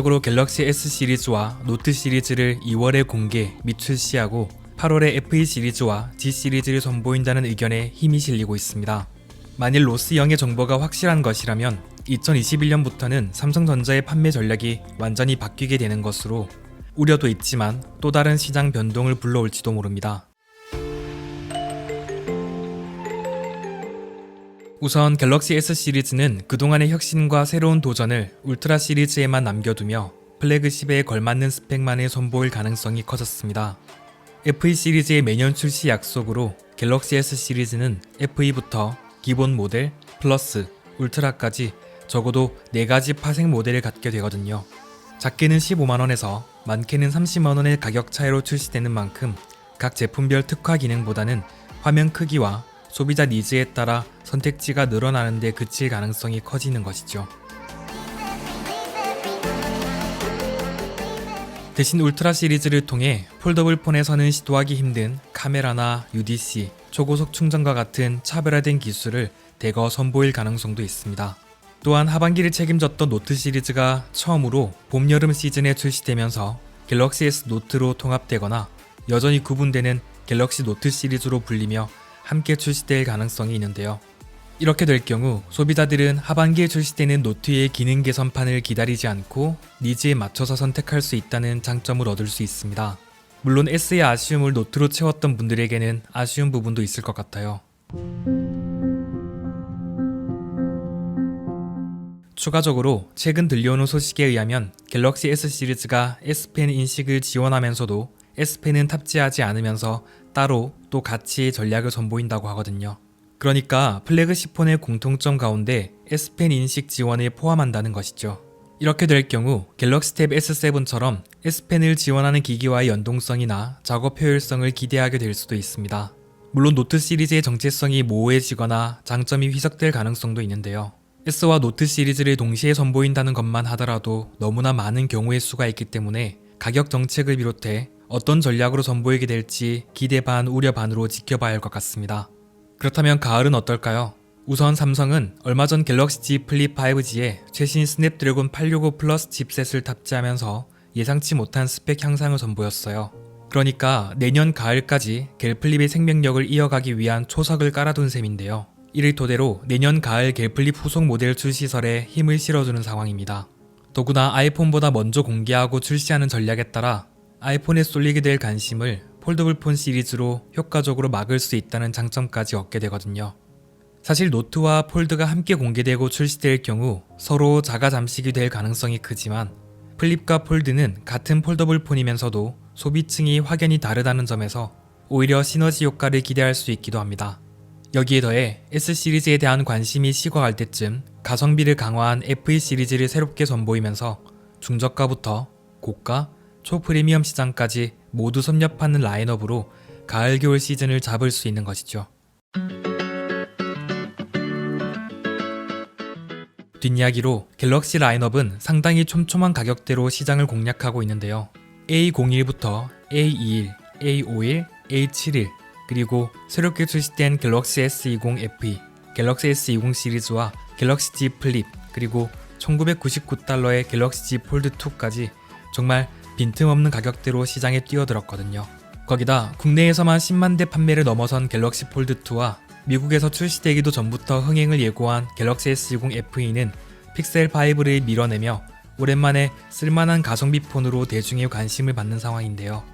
적으로 갤럭시 S 시리즈와 노트 시리즈를 2월에 공개 및 출시하고 8월에 FE 시리즈와 G 시리즈를 선보인다는 의견에 힘이 실리고 있습니다. 만일 로스 0의 정보가 확실한 것이라면 2021년부터는 삼성전자의 판매 전략이 완전히 바뀌게 되는 것으로 우려도 있지만 또 다른 시장 변동을 불러올지도 모릅니다. 우선 갤럭시 S 시리즈는 그동안의 혁신과 새로운 도전을 울트라 시리즈에만 남겨두며 플래그십에 걸맞는 스펙만을 선보일 가능성이 커졌습니다. FE 시리즈의 매년 출시 약속으로 갤럭시 S 시리즈는 FE부터 기본 모델, 플러스, 울트라까지 적어도 4가지 파생 모델을 갖게 되거든요. 작게는 15만원에서 많게는 30만원의 가격 차이로 출시되는 만큼 각 제품별 특화 기능보다는 화면 크기와 소비자 니즈에 따라 선택지가 늘어나는 데 그칠 가능성이 커지는 것이죠. 대신 울트라 시리즈를 통해 폴더블 폰에서는 시도하기 힘든 카메라나 UDC, 초고속 충전과 같은 차별화된 기술을 대거 선보일 가능성도 있습니다. 또한 하반기를 책임졌던 노트 시리즈가 처음으로 봄, 여름 시즌에 출시되면서 갤럭시 S 노트로 통합되거나 여전히 구분되는 갤럭시 노트 시리즈로 불리며 함께 출시될 가능성이 있는데요. 이렇게 될 경우 소비자들은 하반기에 출시되는 노트의 기능 개선판을 기다리지 않고 니즈에 맞춰서 선택할 수 있다는 장점을 얻을 수 있습니다. 물론 S의 아쉬움을 노트로 채웠던 분들에게는 아쉬운 부분도 있을 것 같아요. 추가적으로 최근 들려오는 소식에 의하면 갤럭시 S 시리즈가 S펜 인식을 지원하면서도 S펜은 탑재하지 않으면서 따로 또 같이 전략을 선보인다고 하거든요. 그러니까 플래그십 폰의 공통점 가운데 S펜 인식 지원을 포함한다는 것이죠. 이렇게 될 경우 갤럭시 탭 S7처럼 S펜을 지원하는 기기와의 연동성이나 작업 효율성을 기대하게 될 수도 있습니다. 물론 노트 시리즈의 정체성이 모호해지거나 장점이 희석될 가능성도 있는데요. S와 노트 시리즈를 동시에 선보인다는 것만 하더라도 너무나 많은 경우의 수가 있기 때문에 가격 정책을 비롯해 어떤 전략으로 선보이게 될지 기대 반 우려 반으로 지켜봐야 할 것 같습니다. 그렇다면 가을은 어떨까요? 우선 삼성은 얼마 전 갤럭시 Z 플립 5G에 최신 스냅드래곤 865 플러스 칩셋을 탑재하면서 예상치 못한 스펙 향상을 선보였어요. 그러니까 내년 가을까지 갤 플립의 생명력을 이어가기 위한 초석을 깔아둔 셈인데요. 이를 토대로 내년 가을 갤 플립 후속 모델 출시설에 힘을 실어주는 상황입니다. 더구나 아이폰보다 먼저 공개하고 출시하는 전략에 따라 아이폰에 쏠리게 될 관심을 폴더블 폰 시리즈로 효과적으로 막을 수 있다는 장점까지 얻게 되거든요. 사실 노트와 폴드가 함께 공개되고 출시될 경우 서로 자가 잠식이 될 가능성이 크지만 플립과 폴드는 같은 폴더블 폰이면서도 소비층이 확연히 다르다는 점에서 오히려 시너지 효과를 기대할 수 있기도 합니다. 여기에 더해 S 시리즈에 대한 관심이 식어갈 때쯤 가성비를 강화한 FE 시리즈를 새롭게 선보이면서 중저가부터 고가, 초프리미엄 시장까지 모두 섭렵하는 라인업으로 가을 겨울 시즌을 잡을 수 있는 것이죠. 뒷이야기로 갤럭시 라인업은 상당히 촘촘한 가격대로 시장을 공략하고 있는데요. A01부터 A21, A51, A71 그리고 새롭게 출시된 갤럭시 S20 FE, 갤럭시 S20 시리즈와 갤럭시 Z 플립 그리고 1999달러의 갤럭시 Z 폴드 2까지 정말 빈틈없는 가격대로 시장에 뛰어들었거든요. 거기다 국내에서만 10만 대 판매를 넘어선 갤럭시 폴드2와 미국에서 출시되기도 전부터 흥행을 예고한 갤럭시 S20 FE는 픽셀5를 밀어내며 오랜만에 쓸만한 가성비 폰으로 대중의 관심을 받는 상황인데요.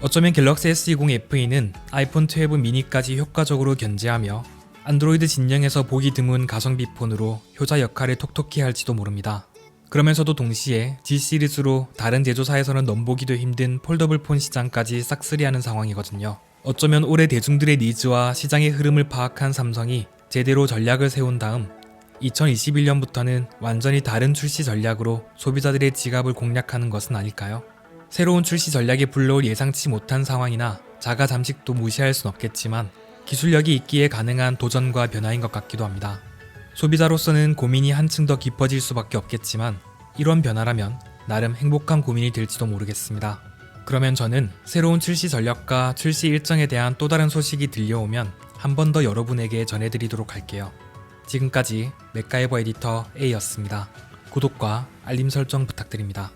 어쩌면 갤럭시 S20 FE는 아이폰 12 미니까지 효과적으로 견제하며 안드로이드 진영에서 보기 드문 가성비 폰으로 효자 역할을 톡톡히 할지도 모릅니다. 그러면서도 동시에 G 시리즈로 다른 제조사에서는 넘보기도 힘든 폴더블 폰 시장까지 싹쓸이하는 상황이거든요. 어쩌면 올해 대중들의 니즈와 시장의 흐름을 파악한 삼성이 제대로 전략을 세운 다음 2021년부터는 완전히 다른 출시 전략으로 소비자들의 지갑을 공략하는 것은 아닐까요? 새로운 출시 전략이 불러올 예상치 못한 상황이나 자가 잠식도 무시할 순 없겠지만 기술력이 있기에 가능한 도전과 변화인 것 같기도 합니다. 소비자로서는 고민이 한층 더 깊어질 수밖에 없겠지만 이런 변화라면 나름 행복한 고민이 될지도 모르겠습니다. 그러면 저는 새로운 출시 전략과 출시 일정에 대한 또 다른 소식이 들려오면 한 번 더 여러분에게 전해드리도록 할게요. 지금까지 맥가이버 에디터 A였습니다. 구독과 알림 설정 부탁드립니다.